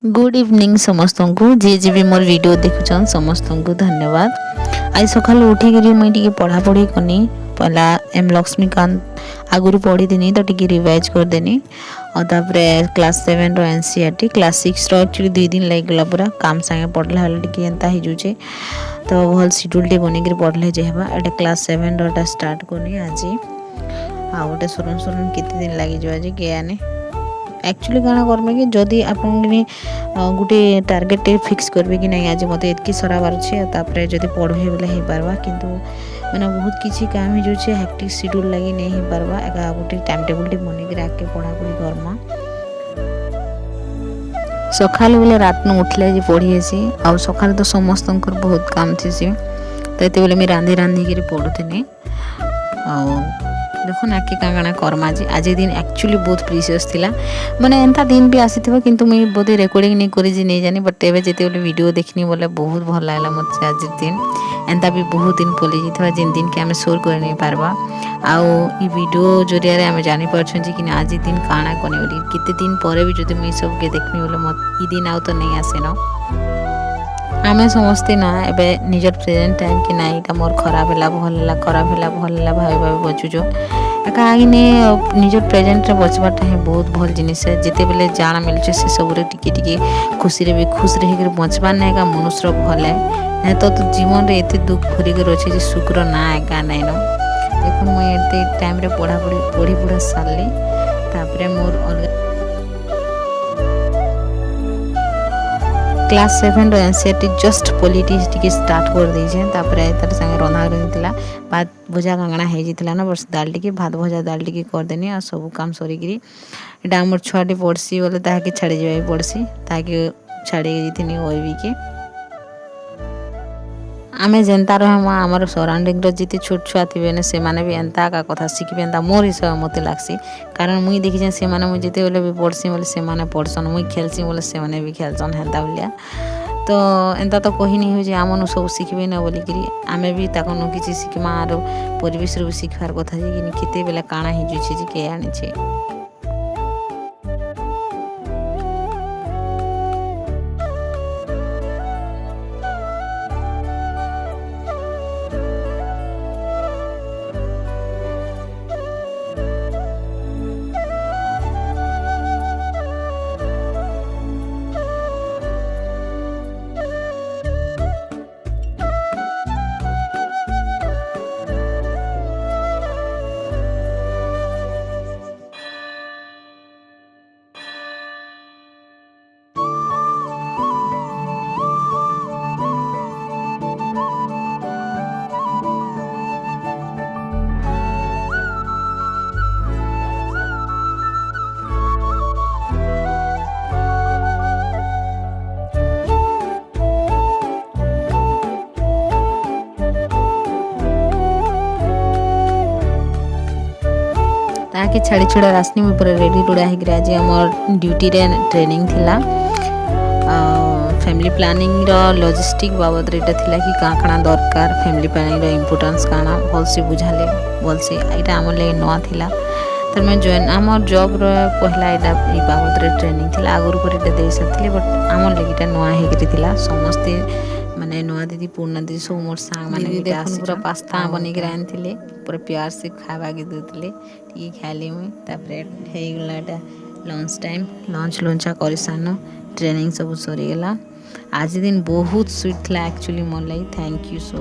Good evening समस्त को जी जी भी मोर वीडियो देखुन समस्त को धन्यवाद। आज सका उठिक मुझे पढ़ापढ़ी कनी पहला एम लक्ष्मीकांत आगुरी पढ़ी दिनी तो टी रिवाइज करदेनी और तापर क्लास 7 रो एनसीईआरटी क्लास 6 रो एक्चुअली 2 दिन लग पूरा काम संगे पढ़ला टी एंता हो तो भल शेड्यूल टे बनिक पढ़ले जेबा एटा क्लास 7 रोटा स्टार्ट करनी आज आ गोटे सुरुन सुरुन केते दिन लगी जो आज केयाने एक्चुअली काना करमे कि जदि आपन गोटे टार्गेट फिक्स करबे कि नहीं आज मते एतकी सराबार छे तापरे जदि पढ़बे बेले हे पारबा किंतु माने बहुत किछि काम ही जो छे हेक्टिक शेड्यूल लागि नहीं हे पारबा एका गोटे टाइम टेबल टे बनि के राख के पढ़ा पढ़ी करमा सकाल बेले रात न उठले जे पढ़ी आसी आ सकाल तो समस्त बहुत काम थी तो एते बेले मैं रांधी रांधी के पढ़ुथिनी आ देखो ना कि काଣା करमा जी आज दिन एक्चुअली बहुत प्रीशियस थिला माने एंता दिन भी आसी थिबा किंतु मैं बोधे रिकॉर्डिंग नहीं करी जी नहीं जानी बट एबे जेते बोले वीडियो देखनी बोले बहुत भल लागला मते आज दिन एंता भी बहुत दिन पली जिथवा जिन दिन के हमें शोर कर नहीं पारबा आउ ई वीडियो जरिया रे हमें जानि परछन जी कि आज दिन काଣା कोने बोली किते दिन परे भी जदि मैं सब के देखनी बोले मत ई दिन आउ तो नहीं आसे न आमे समस्ते ना एबे निजर प्रेजेंट टाइम कि ना इटा मोर खराब होला भल होला खराब होला भल होला भाई भाई बचुजो एका आगिने निजर प्रेजेंट रे बचबाटा है बहुत भल जिनिस है जेते बेले जाना मिलछे से सब रे टिके टिके खुशी रे भी खुश रह के बचबा ना एका मनुष्य भल है नहीं तो जीवन रे एते दुख भरी के रछे जे सुख रो ना एका नै न देखो मैं एते टाइम रे पढ़ी पूरा सारली तापरे मोर अलग क्लास 7 रो एनसीईआरटी जस्ट पॉलिटिक्स टिके स्टार्ट कर दै छै तापर तार संगे रंधा रहितला भात भजा कांगणा हे जितला ना बस दाल टिके भात भजा दाल टिके कर देनी आ सब काम सरी गिरी एटा हमर छुआटी पड़सी बोले ताके छाड़ी जाय पड़सी ताके छाड़ी जितनी ओइबी के आमे जेनता रहमा हमर सराउंडिंग रो जिते छोट छुआ थिबे ने से माने भी एंता का कथा सिखबे एंता मोर हिसाब मते लागसी कारण मुई देखि जे से माने मु जिते बोले भी पड़सी बोले से माने पड़सन मुई खेलसी बोले से माने भी खेलसन हेंता बोलिया तो एंता तो कहि नहीं हो जे आमनु सब सिखबे ना बोली करी आमे भी ताकनो किछि सिखमा आरो परिवेश रो सिखवार कथा जे कि केते बेला काना हि जुछि जे के आनी छे ताकि छाड़ी छुड़ा रासनी में पूरा रेडी टुडा है आज आम ड्यूटी रे ट्रेनिंग थिला फैमिली प्लानिंग रो लॉजिस्टिक बाबद रेटा थिला कि काकणा दरकार फैमिली प्लानिंग रो इंपोर्टेंस काना भल से बुझाले भल से एटा हमर ले नवा थिला तर मैं जॉइन हमर जॉब रो पहला एटा ई बाबद रे ट्रेनिंग थिला आगुर पर एटा देई सकथिले बट हमर ले एटा नवा हे करी थिला समस्ते माने नवा दीदी पूर्ण दीदी सब मोर सांग माने भी देखन पूरा पास्ता बनी के रान थिले पूरा प्यार से खावा के देथिले टी खाली मुई तापरे हे गलाटा लंच टाइम लंच लंचा करी सानो ट्रेनिंग सब सरी गेला आज दिन बहुत स्वीट थला actually more lie thank you so